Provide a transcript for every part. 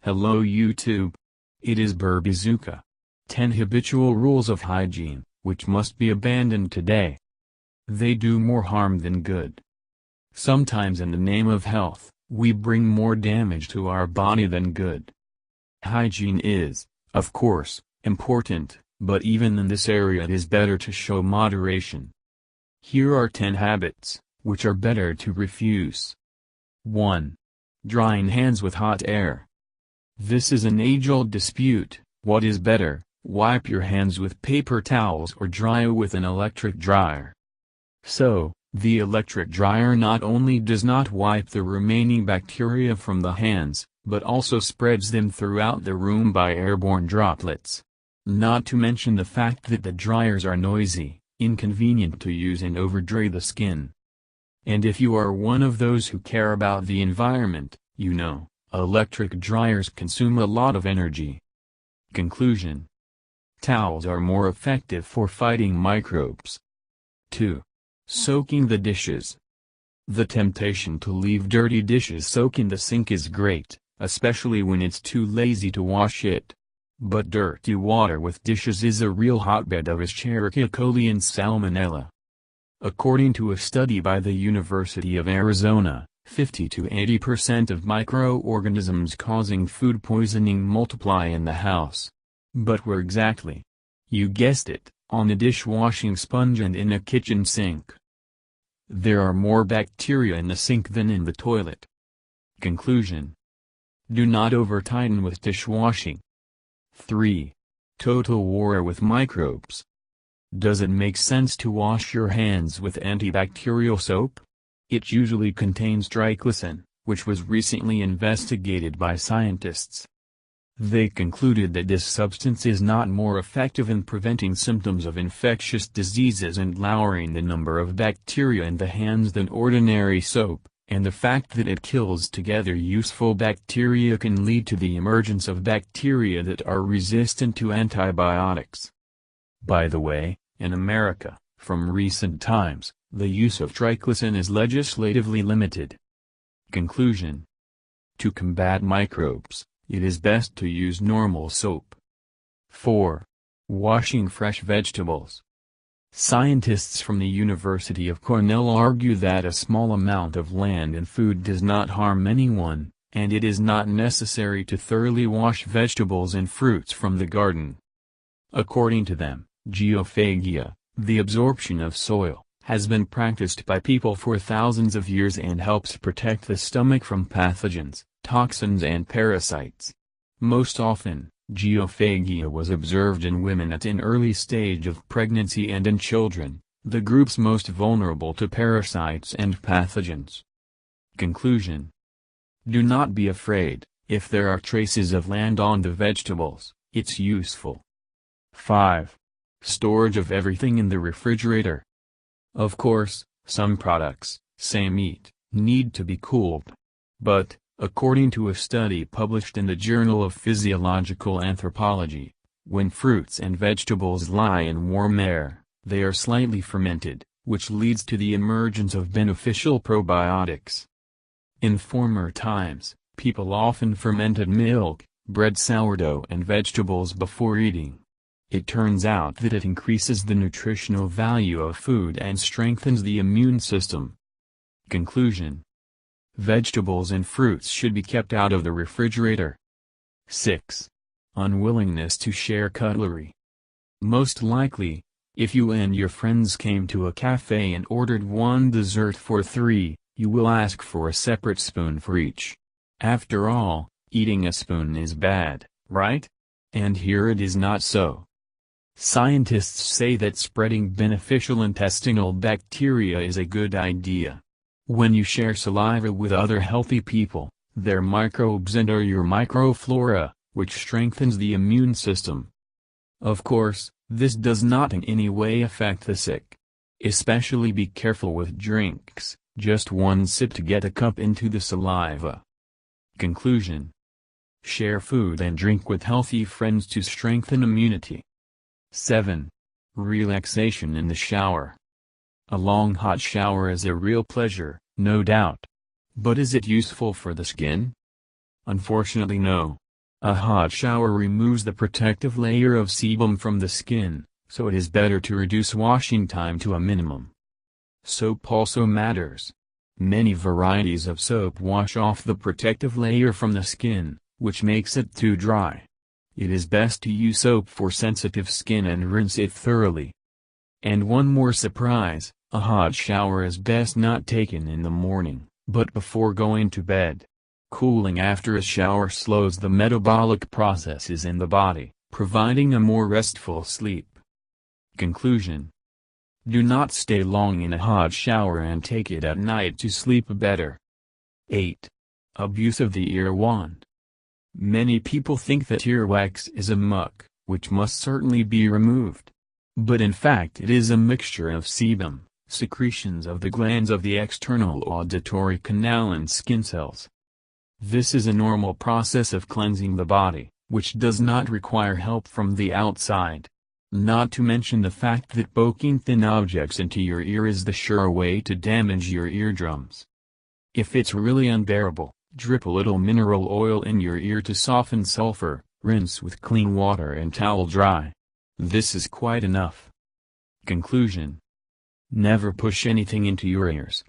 Hello YouTube. It is Burbazooka. 10 habitual rules of hygiene, which must be abandoned today. They do more harm than good. Sometimes in the name of health, we bring more damage to our body than good. Hygiene is, of course, important, but even in this area it is better to show moderation. Here are 10 habits, which are better to refuse. 1. Drying hands with hot air. This is an age-old dispute. What is better, wipe your hands with paper towels or dry with an electric dryer? So, the electric dryer not only does not wipe the remaining bacteria from the hands, but also spreads them throughout the room by airborne droplets. Not to mention the fact that the dryers are noisy, inconvenient to use and overdry the skin. And if you are one of those who care about the environment, you know, electric dryers consume a lot of energy. Conclusion. Towels are more effective for fighting microbes. 2. Soaking the dishes. The temptation to leave dirty dishes soak in the sink is great, especially when it's too lazy to wash it. But dirty water with dishes is a real hotbed of Escherichia coli and Salmonella. According to a study by the University of Arizona, 50 to 80% of microorganisms causing food poisoning multiply in the house. But where exactly? You guessed it, on a dishwashing sponge and in a kitchen sink. There are more bacteria in the sink than in the toilet. Conclusion. Do not over-tighten with dishwashing. 3. Total war with microbes. Does it make sense to wash your hands with antibacterial soap? It usually contains triclosan, which was recently investigated by scientists. They concluded that this substance is not more effective in preventing symptoms of infectious diseases and lowering the number of bacteria in the hands than ordinary soap, and the fact that it kills together useful bacteria can lead to the emergence of bacteria that are resistant to antibiotics. By the way, in America, from recent times, the use of triclosan is legislatively limited. Conclusion. To combat microbes, it is best to use normal soap. 4. Washing fresh vegetables. Scientists from the University of Cornell argue that a small amount of land and food does not harm anyone, and it is not necessary to thoroughly wash vegetables and fruits from the garden. According to them, geophagia, the absorption of soil, has been practiced by people for thousands of years and helps protect the stomach from pathogens, toxins and parasites. Most often, geophagia was observed in women at an early stage of pregnancy and in children, the groups most vulnerable to parasites and pathogens. Conclusion. Do not be afraid, if there are traces of land on the vegetables, it's useful. 5. Storage of everything in the refrigerator. Of course, some products, say meat, need to be cooled. But, according to a study published in the Journal of Physiological Anthropology, when fruits and vegetables lie in warm air, they are slightly fermented, which leads to the emergence of beneficial probiotics. In former times, people often fermented milk, bread, sourdough and vegetables before eating. It turns out that it increases the nutritional value of food and strengthens the immune system. Conclusion. Vegetables and fruits should be kept out of the refrigerator. 6. Unwillingness to share cutlery. Most likely, if you and your friends came to a cafe and ordered one dessert for 3, you will ask for a separate spoon for each. After all, eating a spoon is bad, right? And here it is not so. Scientists say that spreading beneficial intestinal bacteria is a good idea. When you share saliva with other healthy people, their microbes enter your microflora, which strengthens the immune system. Of course, this does not in any way affect the sick. Especially be careful with drinks, just one sip to get a cup into the saliva. Conclusion. Share food and drink with healthy friends to strengthen immunity. 7. Relaxation in the shower. A long hot shower is a real pleasure, no doubt. But is it useful for the skin? Unfortunately no. A hot shower removes the protective layer of sebum from the skin, so it is better to reduce washing time to a minimum. Soap also matters. Many varieties of soap wash off the protective layer from the skin, which makes it too dry. It is best to use soap for sensitive skin and rinse it thoroughly. And one more surprise, a hot shower is best not taken in the morning, but before going to bed. Cooling after a shower slows the metabolic processes in the body, providing a more restful sleep. Conclusion: do not stay long in a hot shower and take it at night to sleep better. 8. Abuse of the ear wand. Many people think that earwax is a muck, which must certainly be removed. But in fact it is a mixture of sebum, secretions of the glands of the external auditory canal and skin cells. This is a normal process of cleansing the body, which does not require help from the outside. Not to mention the fact that poking thin objects into your ear is the sure way to damage your eardrums. If it's really unbearable, drip a little mineral oil in your ear to soften sulfur, rinse with clean water and towel dry. This is quite enough. Conclusion: never push anything into your ears.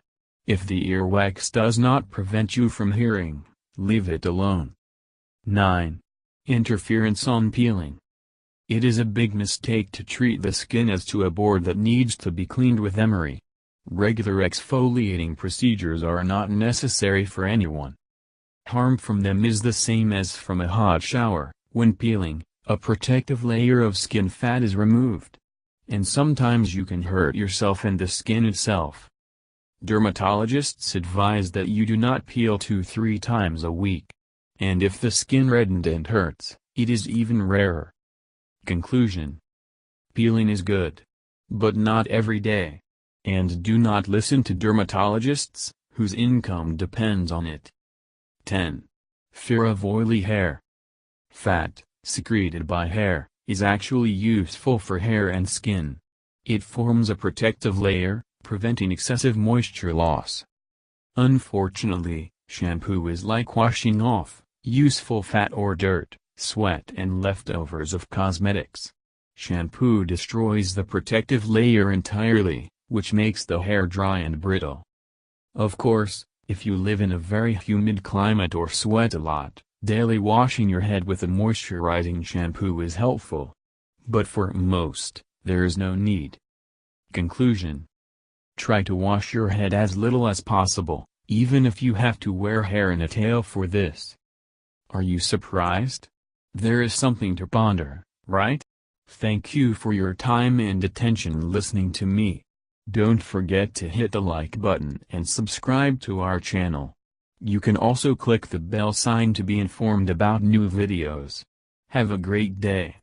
If the earwax does not prevent you from hearing, leave it alone. 9. Interference on peeling. It is a big mistake to treat the skin as to a board that needs to be cleaned with emery. Regular exfoliating procedures are not necessary for anyone. Harm from them is the same as from a hot shower. When peeling, a protective layer of skin fat is removed. And sometimes you can hurt yourself and the skin itself. Dermatologists advise that you do not peel 2-3 times a week. And if the skin reddened and hurts, it is even rarer. Conclusion: peeling is good. But not every day. And do not listen to dermatologists, whose income depends on it. 10. Fear of oily hair. Fat, secreted by hair, is actually useful for hair and skin. It forms a protective layer, preventing excessive moisture loss. Unfortunately, shampoo is like washing off useful fat or dirt, sweat and leftovers of cosmetics. Shampoo destroys the protective layer entirely, which makes the hair dry and brittle. Of course, if you live in a very humid climate or sweat a lot, daily washing your head with a moisturizing shampoo is helpful. But for most, there is no need. Conclusion: try to wash your head as little as possible, even if you have to wear hair in a tail for this. Are you surprised? There is something to ponder, right? Thank you for your time and attention listening to me. Don't forget to hit the like button and subscribe to our channel. You can also click the bell sign to be informed about new videos. Have a great day.